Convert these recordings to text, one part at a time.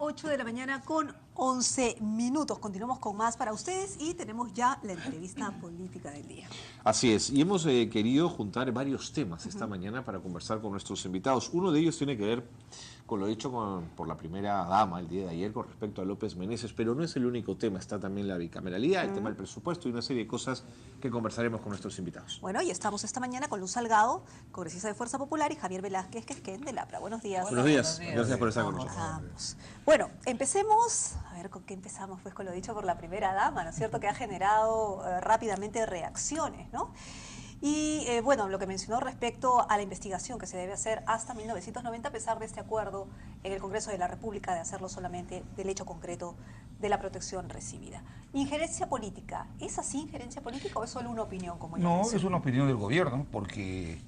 8 de la mañana con 11 minutos. Continuamos con más para ustedes y tenemos ya la entrevista política del día. Así es, y hemos querido juntar varios temas esta mañana para conversar con nuestros invitados. Uno de ellos tiene que ver con lo hecho por la primera dama el día de ayer con respecto a López Meneses, pero no es el único tema, está también la bicameralidad, el tema del presupuesto y una serie de cosas que conversaremos con nuestros invitados. Bueno, y estamos esta mañana con Luz Salgado, congresista de Fuerza Popular, y Javier Velázquez, que es del APRA. Buenos días. Buenos días, gracias por estar con nosotros. Vamos. Bueno, empecemos, a ver con qué empezamos, pues con lo dicho por la primera dama, ¿no es cierto?, que ha generado rápidamente reacciones, ¿no? Y bueno, lo que mencionó respecto a la investigación que se debe hacer hasta 1990, a pesar de este acuerdo en el Congreso de la República de hacerlo solamente del hecho concreto de la protección recibida. Injerencia política, ¿es así injerencia política o es solo una opinión? Como no, es una opinión del gobierno, porque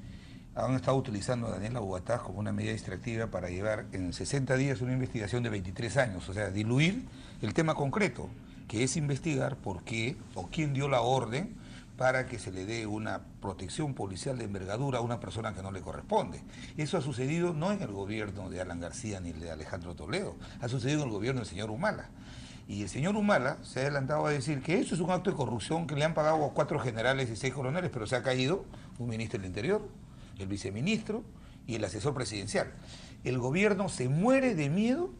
han estado utilizando a Daniela Bogotá como una medida distractiva para llevar en 60 días una investigación de 23 años, o sea, diluir el tema concreto, que es investigar por qué o quién dio la orden para que se le dé una protección policial de envergadura a una persona que no le corresponde. Eso ha sucedido no en el gobierno de Alan García ni el de Alejandro Toledo, ha sucedido en el gobierno del señor Humala. Y el señor Humala se ha adelantado a decir que eso es un acto de corrupción, que le han pagado a 4 generales y 6 coroneles, pero se ha caído un ministro del Interior, el viceministro y el asesor presidencial. El gobierno se muere de miedo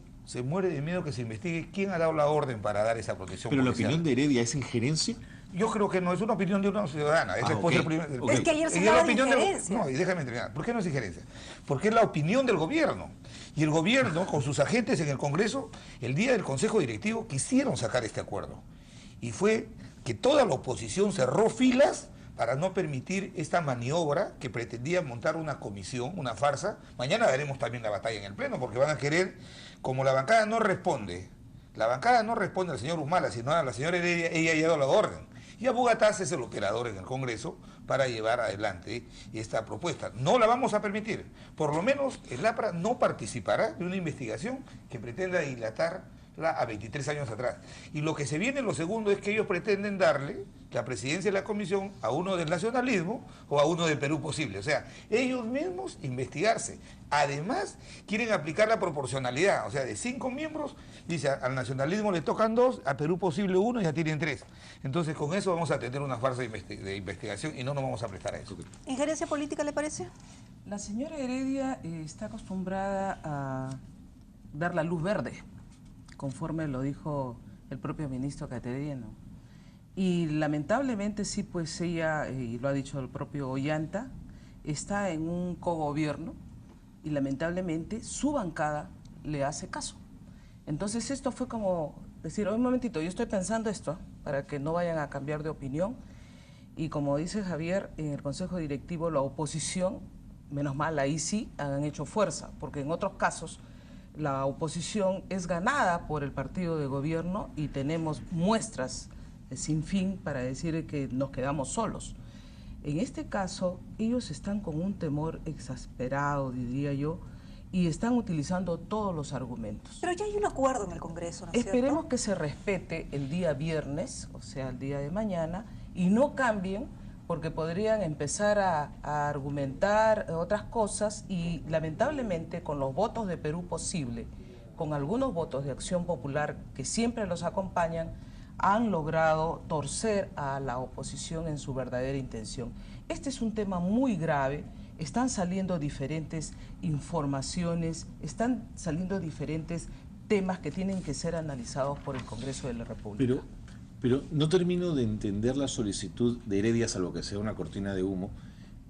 que se investigue quién ha dado la orden para dar esa protección policial. ¿Pero la opinión de Heredia es injerencia? Yo creo que no, es una opinión de una ciudadana. Es Es que ayer se hablaba de injerencia. No, y déjame terminar. ¿Por qué no es injerencia? Porque es la opinión del gobierno. Y el gobierno, con sus agentes en el Congreso, el día del Consejo Directivo, quisieron sacar este acuerdo. Y fue que toda la oposición cerró filas para no permitir esta maniobra que pretendía montar una comisión, una farsa. Mañana daremos también la batalla en el Pleno, porque van a querer, como la bancada no responde al señor Humala, sino a la señora Heredia, ella ha dado la orden. Y a Bogotá es el operador en el Congreso para llevar adelante esta propuesta. No la vamos a permitir. Por lo menos el APRA no participará de una investigación que pretenda dilatarla a 23 años atrás. Y lo que se viene, lo segundo, es que ellos pretenden darle la presidencia de la comisión a uno del nacionalismo o a uno del Perú Posible. O sea, ellos mismos investigarse. Además, quieren aplicar la proporcionalidad. O sea, de 5 miembros, dice, al nacionalismo le tocan 2, a Perú Posible 1 y ya tienen 3. Entonces, con eso vamos a tener una farsa de investigación y no nos vamos a prestar a eso. ¿Injerencia política le parece? La señora Heredia está acostumbrada a dar la luz verde, conforme lo dijo el propio ministro Cateriano. Y lamentablemente sí, pues ella, y lo ha dicho el propio Ollanta, está en un cogobierno y lamentablemente su bancada le hace caso. Entonces esto fue como decir, un momentito, yo estoy pensando esto, para que no vayan a cambiar de opinión. Y como dice Javier, en el Consejo Directivo la oposición, menos mal, ahí sí han hecho fuerza, porque en otros casos la oposición es ganada por el partido de gobierno y tenemos muestras sin fin para decir que nos quedamos solos. En este caso, ellos están con un temor exasperado, diría yo, y están utilizando todos los argumentos. Pero ya hay un acuerdo en el Congreso, ¿no es cierto? Esperemos que se respete el día viernes, o sea, el día de mañana, y no cambien, porque podrían empezar a argumentar otras cosas y lamentablemente con los votos de Perú Posible, con algunos votos de Acción Popular que siempre los acompañan, han logrado torcer a la oposición en su verdadera intención. Este es un tema muy grave, están saliendo diferentes informaciones, están saliendo diferentes temas que tienen que ser analizados por el Congreso de la República. Pero no termino de entender la solicitud de Heredia, salvo que sea una cortina de humo,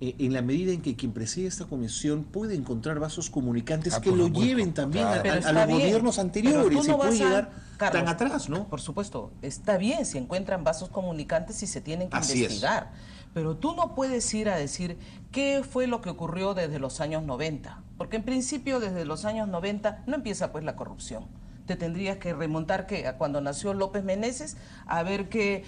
en la medida en que quien preside esta comisión puede encontrar vasos comunicantes que lo lleven también a los gobiernos anteriores, y puede llegar tan atrás, ¿no? Por supuesto, está bien si encuentran vasos comunicantes y se tienen que investigar, pero tú no puedes ir a decir qué fue lo que ocurrió desde los años 90, porque en principio desde los años 90 no empieza pues la corrupción. Te tendrías que remontar a cuando nació López Meneses, a ver qué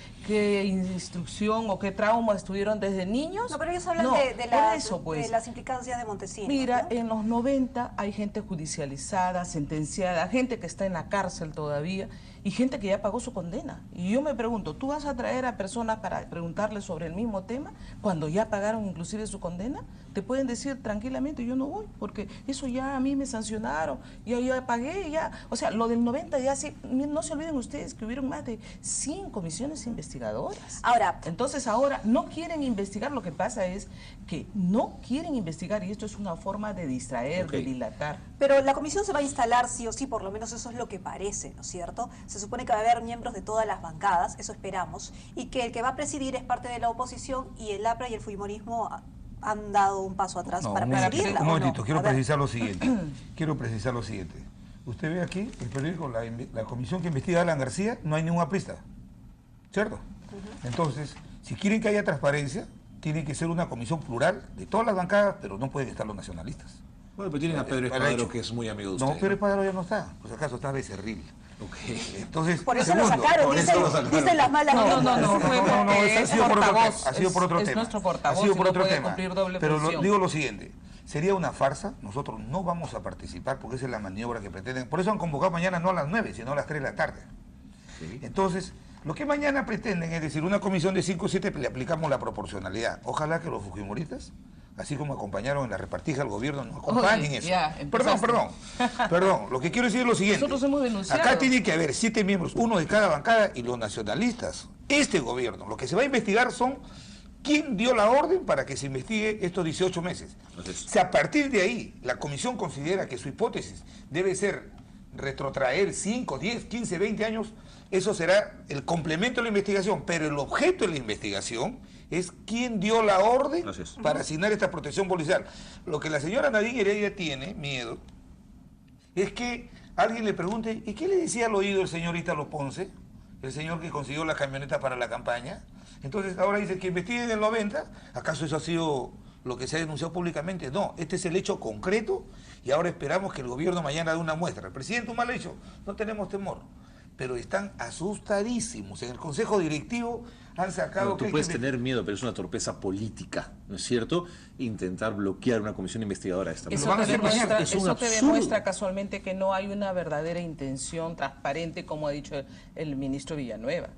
instrucción o qué trauma estuvieron desde niños. No, pero ellos hablan de las implicancias de Montesinos. Mira, ¿no? En los 90 hay gente judicializada, sentenciada, gente que está en la cárcel todavía y gente que ya pagó su condena. Y yo me pregunto, ¿tú vas a traer a personas para preguntarles sobre el mismo tema cuando ya pagaron inclusive su condena? Te pueden decir tranquilamente, yo no voy, porque eso ya a mí me sancionaron, ya pagué, ya. O sea, lo lo del 90 ya no se olviden ustedes que hubieron más de 100 comisiones investigadoras. Ahora, Entonces ahora no quieren investigar, lo que pasa es que no quieren investigar y esto es una forma de distraer, de dilatar. pero la comisión se va a instalar sí o sí, por lo menos eso es lo que parece, ¿no es cierto? Se supone que va a haber miembros de todas las bancadas, eso esperamos, y que el que va a presidir es parte de la oposición y el APRA y el Fujimorismo han dado un paso atrás para presidirla. Un momentito, ¿o no? quiero A ver. precisar lo siguiente. Quiero precisar lo siguiente. Usted ve aquí, el periódico, la comisión que investiga a Alan García, no hay ninguna pista, ¿cierto? Entonces, si quieren que haya transparencia, tiene que ser una comisión plural de todas las bancadas, pero no pueden estar los nacionalistas. Bueno, pero tienen a Pedro Espadaro, que es muy amigo de usted. No, Pedro Espadaro ya no está, por si acaso está Becerril. Okay. Entonces, Por eso segundo, lo sacaron, por eso lo sacaron. dicen las malas lenguas. No, eso ha sido por otro tema. portavoz, Ha sido por otro es tema. nuestro portavoz Ha sido y por no otro puede tema. cumplir doble Pero función. digo lo siguiente, sería una farsa, nosotros no vamos a participar porque esa es la maniobra que pretenden. Por eso han convocado mañana no a las 9, sino a las 3 de la tarde. Sí. Entonces, lo que mañana pretenden es decir, una comisión de 5 o 7 le aplicamos la proporcionalidad. Ojalá que los fujimoristas, así como acompañaron en la repartija al gobierno, nos acompañen Oye, eso. ya, empezaste. Perdón, lo que quiero decir es lo siguiente. Nosotros hemos denunciado. Acá tiene que haber 7 miembros, uno de cada bancada y los nacionalistas. Este gobierno, lo que se va a investigar son quién dio la orden para que se investigue estos 18 meses. Entonces, Si a partir de ahí la comisión considera que su hipótesis debe ser retrotraer 5, 10, 15, 20 años, eso será el complemento de la investigación, pero el objeto de la investigación es quién dio la orden para asignar esta protección policial. Lo que la señora Nadine Heredia tiene miedo es que alguien le pregunte, ¿y qué le decía al oído el señor Ítalo Ponce, el señor que consiguió la camioneta para la campaña? Entonces ahora dice que investiguen el 90, ¿acaso eso ha sido lo que se ha denunciado públicamente? No, este es el hecho concreto y ahora esperamos que el gobierno mañana dé una muestra. El presidente Humala ha dicho, no tenemos temor, pero están asustadísimos. En el Consejo Directivo han sacado... no, tú puedes tener miedo, pero es una torpeza política, ¿no es cierto? Intentar bloquear una comisión investigadora de esta Eso manera. Eso te demuestra casualmente que no hay una verdadera intención transparente, como ha dicho el ministro Villanueva.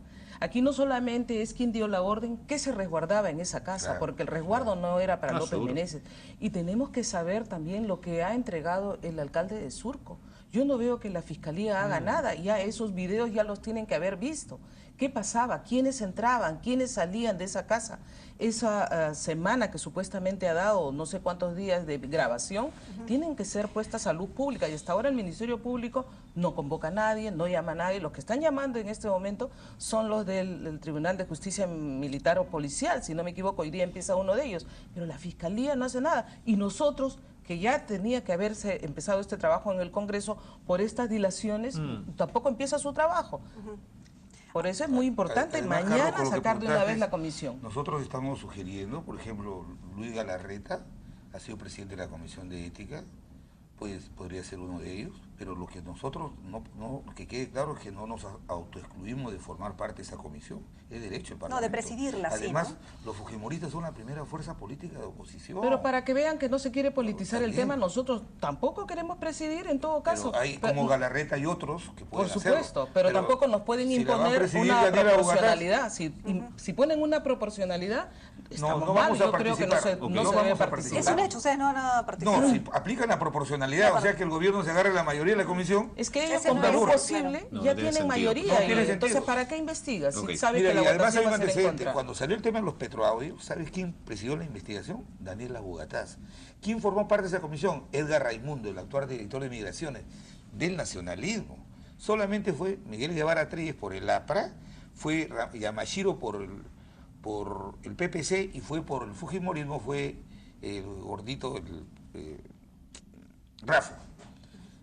Aquí no solamente es quién dio la orden, qué se resguardaba en esa casa, Claro, porque el resguardo no era para López seguro. Meneses. Y tenemos que saber también lo que ha entregado el alcalde de Surco. Yo no veo que la fiscalía haga nada, ya esos videos ya los tienen que haber visto. ¿Qué pasaba? ¿Quiénes entraban? ¿Quiénes salían de esa casa? Esa semana que supuestamente ha dado no sé cuántos días de grabación, tienen que ser puestas a luz pública y hasta ahora el Ministerio Público no convoca a nadie, no llama a nadie. Los que están llamando en este momento son los del Tribunal de Justicia Militar o Policial, si no me equivoco, hoy día empieza uno de ellos, pero la Fiscalía no hace nada y nosotros, que ya tenía que haberse empezado este trabajo en el Congreso, por estas dilaciones, tampoco empieza su trabajo. Por eso es muy importante Además, mañana Carlos, con lo que sacar de una vez preguntaste, la comisión. Nosotros estamos sugiriendo, por ejemplo, Luis Galarreta ha sido presidente de la Comisión de Ética, pues podría ser uno de ellos, pero lo que nosotros, que quede claro es que no nos autoexcluimos de formar parte de esa comisión, es derecho del Parlamento. No, de presidirla, Además, sí, ¿no? los fujimoristas son la primera fuerza política de oposición. Pero para que vean que no se quiere politizar el También. tema, nosotros tampoco queremos presidir en todo caso. Pero hay como Galarreta y otros que pueden Por supuesto, hacerlo. pero tampoco nos pueden si la va a imponer presidir una Daniela Bogotá, proporcionalidad. Si ponen una proporcionalidad, estamos no mal. vamos a Yo creo que no se, participar. no No se vamos debe a participar. participar. Es un hecho, ustedes no van a participar. No, si aplican la proporcionalidad, o sea que el gobierno se agarre la mayoría de la comisión. Es que ellos Ese con no es lo duro, posible claro. No, ya no tiene tienen sentido. mayoría. No tiene y entonces, sentido. ¿para qué investiga? Si Ok. sabe Mira, que la y además hay votación un va a ser en antecedente. contra. Cuando salió el tema de los petroaudios, ¿sabes quién presidió la investigación? Daniela Bugatás. ¿Quién formó parte de esa comisión? Edgar Raimundo, el actual director de Migraciones, del nacionalismo. Solamente fue Miguel Guevara Treyes por el APRA, fue Yamashiro por el PPC y fue por el Fujimorismo, fue el gordito, Rafa.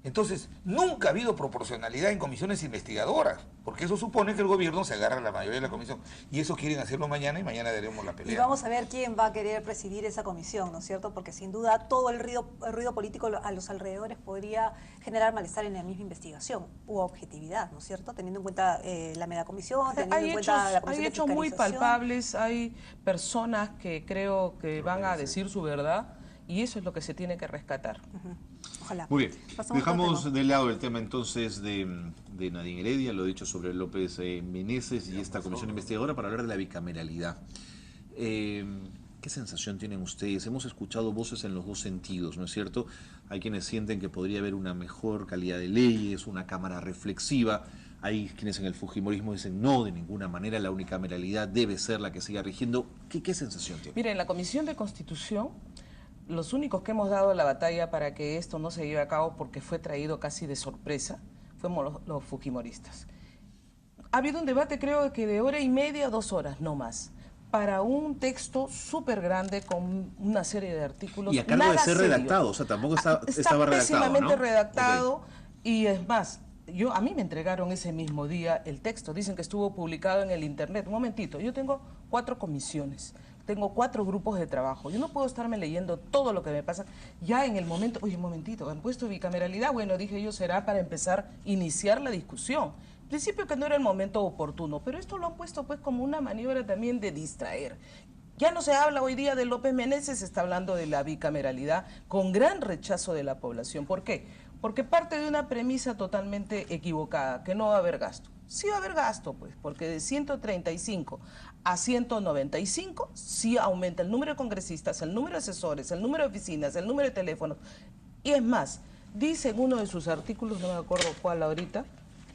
Entonces, nunca ha habido proporcionalidad en comisiones investigadoras, porque eso supone que el gobierno se agarra a la mayoría de la comisión. Y eso quieren hacerlo mañana y mañana daremos la pelea. Y vamos a ver quién va a querer presidir esa comisión, ¿no es cierto? Porque sin duda todo el ruido político a los alrededores podría generar malestar en la misma investigación u objetividad, ¿no es cierto? Teniendo en cuenta la megacomisión, teniendo en cuenta la comisión hay de hechos muy fiscalización. palpables, hay personas que creo que van a decir su verdad y eso es lo que se tiene que rescatar. Ojalá. Muy bien, Pasamos dejamos a otro tema. de lado el tema entonces de Nadine Heredia, lo dicho sobre López Meneses y esta comisión investigadora para hablar de la bicameralidad. ¿Qué ¿Qué sensación tienen ustedes? Hemos escuchado voces en los dos sentidos, ¿no es cierto? Hay quienes sienten que podría haber una mejor calidad de leyes, una cámara reflexiva. Hay quienes en el fujimorismo dicen no, de ninguna manera, la unicameralidad debe ser la que siga rigiendo. ¿Qué sensación tienen? Mire, en la Comisión de Constitución, los únicos que hemos dado la batalla para que esto no se lleve a cabo porque fue traído casi de sorpresa, fuimos los fujimoristas. Ha habido un debate, creo que de 1:30 a 2 horas, no más, para un texto súper grande con una serie de artículos. Y a cargo de ser serio. redactado, o sea, tampoco estaba redactado, pésimamente ¿no? redactado, Okay. Y es más, a mí me entregaron ese mismo día el texto, dicen que estuvo publicado en el internet. Un momentito, yo tengo 4 comisiones, tengo 4 grupos de trabajo, yo no puedo estarme leyendo todo lo que me pasa ya en el momento. Oye, un momentito, han puesto bicameralidad, bueno, dije yo, será para empezar a iniciar la discusión. En principio que no era el momento oportuno, pero esto lo han puesto pues como una maniobra también de distraer. Ya no se habla hoy día de López Meneses, se está hablando de la bicameralidad con gran rechazo de la población. ¿Por qué? Porque parte de una premisa totalmente equivocada, que no va a haber gasto. Sí va a haber gasto, pues, porque de 135 a 195 sí aumenta el número de congresistas, el número de asesores, el número de oficinas, el número de teléfonos. Y es más, dice en uno de sus artículos, no me acuerdo cuál ahorita,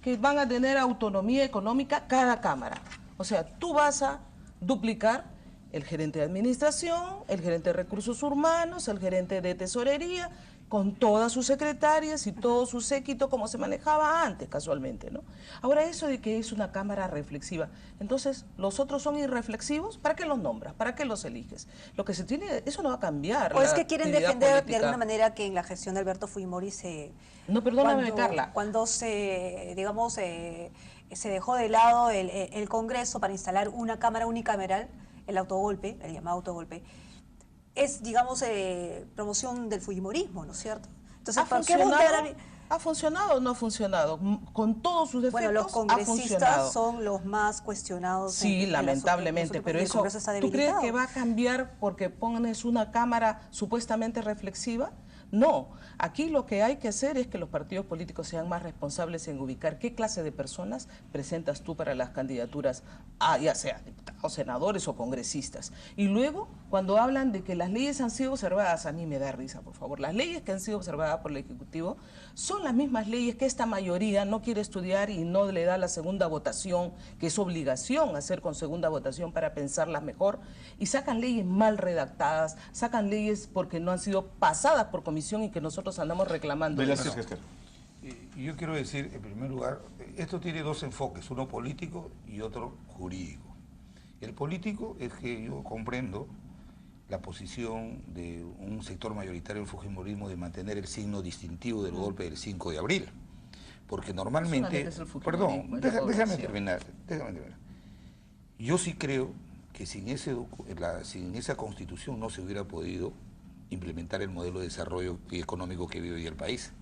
que van a tener autonomía económica cada cámara. O sea, tú vas a duplicar el gerente de administración, el gerente de recursos humanos, el gerente de tesorería, con todas sus secretarias y todo su séquito como se manejaba antes, casualmente, ¿no? Ahora, eso de que es una cámara reflexiva, entonces, ¿los otros son irreflexivos? ¿Para qué los nombras? ¿Para qué los eliges? Lo que se tiene, eso no va a cambiar. ¿O es que quieren defender política de alguna manera que en la gestión de Alberto Fujimori No, perdóname, Carla. Cuando se, digamos, se dejó de lado el Congreso para instalar una cámara unicameral, el autogolpe, el llamado autogolpe, es, digamos, promoción del fujimorismo, ¿no es cierto? Entonces, ¿por qué voltear ¿Ha funcionado o no ha funcionado? Con todos sus defectos, bueno, los ha funcionado. congresistas son los más cuestionados. Sí, lamentablemente, pero eso, ¿tú crees que va a cambiar porque pones una cámara supuestamente reflexiva? No, aquí lo que hay que hacer es que los partidos políticos sean más responsables en ubicar qué clase de personas presentas tú para las candidaturas, ya sea diputados, senadores o congresistas. Y luego, cuando hablan de que las leyes han sido observadas, a mí me da risa, por favor, las leyes que han sido observadas por el Ejecutivo son las mismas leyes que esta mayoría no quiere estudiar y no le da la segunda votación, que es obligación hacer con segunda votación para pensarlas mejor, y sacan leyes mal redactadas, sacan leyes porque no han sido pasadas por comisión y que nosotros andamos reclamando. Yo quiero decir, en primer lugar, esto tiene 2 enfoques, uno político y otro jurídico. El político es que yo comprendo la posición de un sector mayoritario del fujimorismo de mantener el signo distintivo del golpe del 5 de abril. Porque normalmente... Perdón, déjame terminar. Yo sí creo que sin esa constitución no se hubiera podido implementar el modelo de desarrollo económico que vive hoy el país.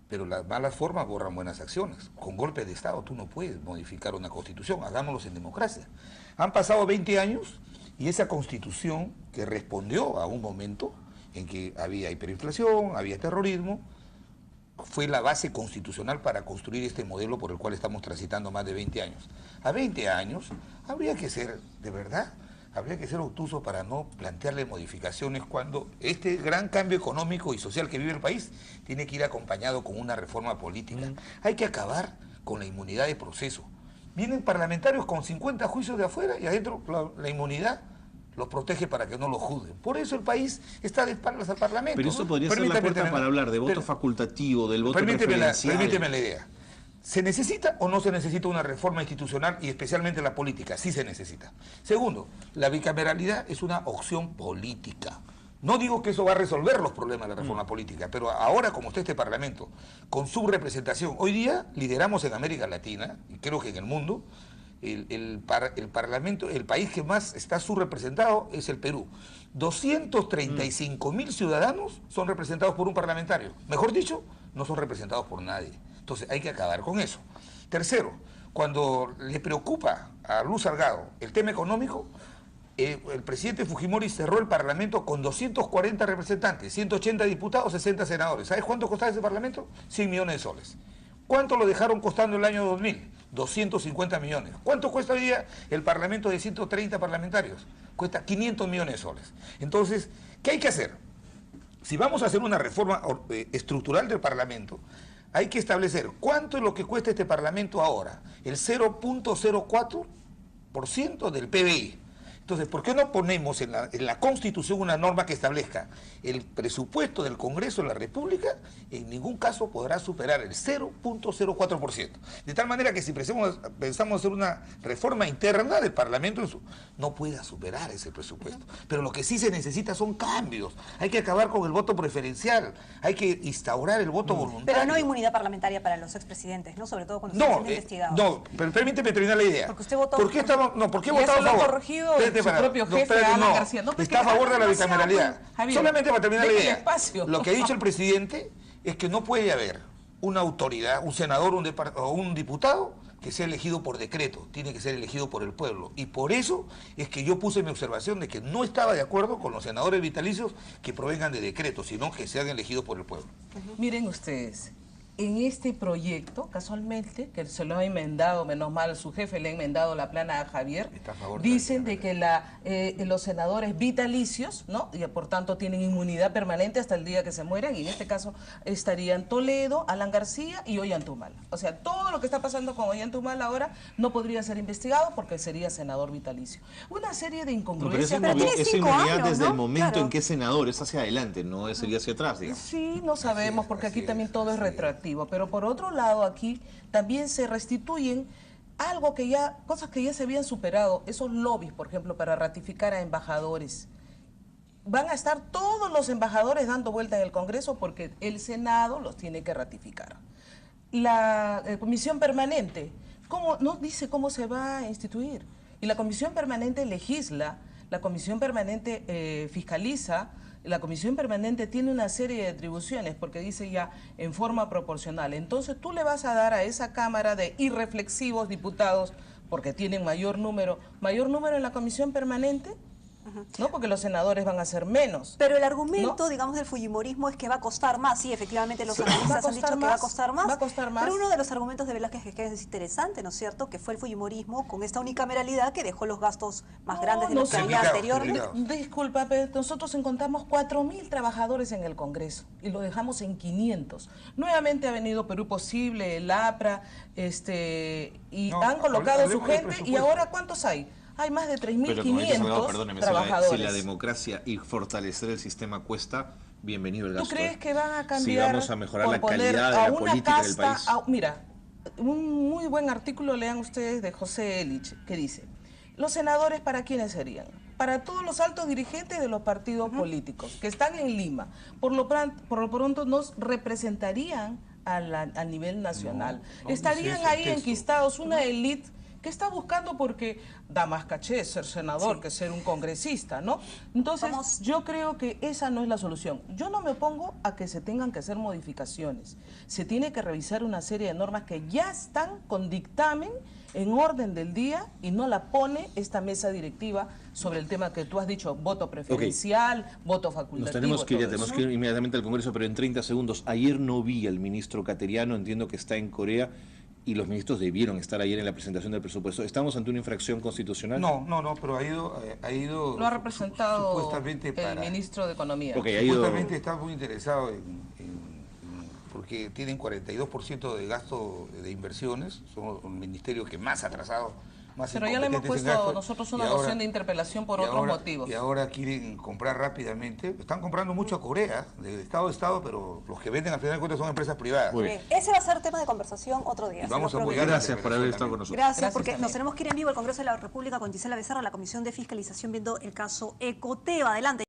Pero las malas formas borran buenas acciones. Con golpe de Estado tú no puedes modificar una constitución, hagámoslo en democracia. Han pasado 20 años y esa constitución que respondió a un momento en que había hiperinflación, había terrorismo, fue la base constitucional para construir este modelo por el cual estamos transitando más de 20 años. A 20 años habría que ser, de verdad, habría que ser obtuso para no plantearle modificaciones cuando este gran cambio económico y social que vive el país tiene que ir acompañado con una reforma política. Hay que acabar con la inmunidad de proceso. Vienen parlamentarios con 50 juicios de afuera y adentro la inmunidad los protege para que no los juzguen. Por eso el país está de espaldas al Parlamento. Pero eso podría ser la puerta para hablar de voto facultativo, del voto preferencial. Permíteme la idea. ¿Se necesita o no se necesita una reforma institucional y especialmente la política? Sí se necesita. Segundo, la bicameralidad es una opción política. No digo que eso va a resolver los problemas de la reforma política, pero ahora como está este Parlamento, con su representación, hoy día lideramos en América Latina, y creo que en el mundo, el Parlamento, el país que más está subrepresentado es el Perú. 235.000 ciudadanos son representados por un parlamentario. Mejor dicho, no son representados por nadie. Entonces hay que acabar con eso. Tercero, cuando le preocupa a Luz Salgado el tema económico, el presidente Fujimori cerró el Parlamento con 240 representantes, 180 diputados, 60 senadores. ¿Sabes cuánto costaba ese Parlamento? 100 millones de soles. ¿Cuánto lo dejaron costando el año 2000? 250 millones. ¿Cuánto cuesta hoy día el Parlamento de 130 parlamentarios? cuesta 500 millones de soles. Entonces, ¿qué hay que hacer? Si vamos a hacer una reforma estructural del Parlamento, hay que establecer cuánto es lo que cuesta este Parlamento ahora, el 0.04% del PBI. Entonces, ¿por qué no ponemos en la Constitución una norma que establezca el presupuesto del Congreso de la República en ningún caso podrá superar el 0.04%? De tal manera que si pensamos hacer una reforma interna del Parlamento, no pueda superar ese presupuesto. Pero lo que sí se necesita son cambios. Hay que acabar con el voto preferencial, hay que instaurar el voto voluntario. Pero no hay inmunidad parlamentaria para los expresidentes, ¿no? Sobre todo cuando están investigados. No, pero permíteme terminar la idea. Porque usted votó... ¿Por qué estamos, no, ¿por qué votado a favor? Corregido su propio jefe, Alan García. No, está a favor de la bicameralidad. Javier, solamente para terminar la idea. Espacio. Lo que ha dicho el presidente es que no puede haber una autoridad, un senador o un diputado que sea elegido por decreto, tiene que ser elegido por el pueblo. Y por eso es que yo puse mi observación de que no estaba de acuerdo con los senadores vitalicios que provengan de decreto, sino que sean elegidos por el pueblo. Miren ustedes, en este proyecto, casualmente, que se lo ha enmendado, menos mal su jefe le ha enmendado la plana a Javier, dicen de que los senadores vitalicios, ¿no? Y por tanto tienen inmunidad permanente hasta el día que se mueran, y en este caso estarían Toledo, Alan García y Ollantumala. O sea, todo lo que está pasando con Ollantumala ahora no podría ser investigado porque sería senador vitalicio. Una serie de incongruencias. Pero esa inmunidad años, desde ¿no? el momento Claro. en que es senador es hacia adelante, no sería hacia atrás, digamos. Sí, no sabemos, porque aquí también todo es retroactivo. Pero por otro lado, aquí también se restituyen cosas que ya se habían superado, esos lobbies, por ejemplo, para ratificar a embajadores. Van a estar todos los embajadores dando vuelta en el Congreso porque el Senado los tiene que ratificar. La comisión permanente, no dice cómo se va a instituir. Y la comisión permanente legisla, la comisión permanente fiscaliza, la comisión permanente tiene una serie de atribuciones porque dice ya en forma proporcional. Entonces tú le vas a dar a esa Cámara de irreflexivos diputados, porque tienen mayor número en la comisión permanente, ¿no? Porque los senadores van a ser menos. Pero el argumento, ¿no? digamos, del fujimorismo es que va a costar más. Sí, efectivamente los analistas han dicho que va a costar más. Va a costar más. Pero uno de los argumentos de Velázquez que es interesante, ¿no es cierto? Que fue el fujimorismo con esta unicameralidad que dejó los gastos más grandes de los que había anteriormente. Disculpa, pero nosotros encontramos 4.000 trabajadores en el Congreso y lo dejamos en 500. Nuevamente ha venido Perú Posible, el APRA, y han colocado su gente. ¿Y ahora cuántos hay? Hay más de 3.500 trabajadores. Si la democracia y fortalecer el sistema cuesta, bienvenido el gasto. ¿Tú crees que van a cambiar? Si vamos a mejorar la calidad de la política del país. Mira, un muy buen artículo, lean ustedes, de José Elich, que dice: ¿los senadores para quiénes serían? Para todos los altos dirigentes de los partidos políticos que están en Lima. Por lo pronto nos representarían al nivel nacional. Estarían ahí enquistados una élite que está buscando, porque da más caché ser senador que ser un congresista, ¿no? Entonces, yo creo que esa no es la solución. Yo no me opongo a que se tengan que hacer modificaciones. Se tiene que revisar una serie de normas que ya están con dictamen en orden del día y no la pone esta mesa directiva sobre el tema que tú has dicho, voto preferencial, voto facultativo. Nos tenemos que ir inmediatamente al Congreso, pero en 30 segundos. Ayer no vi al ministro Cateriano, entiendo que está en Corea, y los ministros debieron estar ayer en la presentación del presupuesto. ¿Estamos ante una infracción constitucional? No, pero ha ido lo ha representado supuestamente el ministro de Economía. Supuestamente está muy interesado porque tienen 42% de gasto de inversiones, son un ministerio que más atrasado. Pero ya le hemos puesto nosotros una moción de interpelación por otros motivos. Y ahora quieren comprar rápidamente. Están comprando mucho a Corea, de Estado a Estado, pero los que venden al final de cuentas son empresas privadas. Muy bien. Ese va a ser tema de conversación otro día. Vamos a apoyar. Gracias por haber estado con nosotros. Gracias, porque nos tenemos que ir en vivo al Congreso de la República con Gisela Becerra, la Comisión de Fiscalización, viendo el caso Ecoteva. Adelante.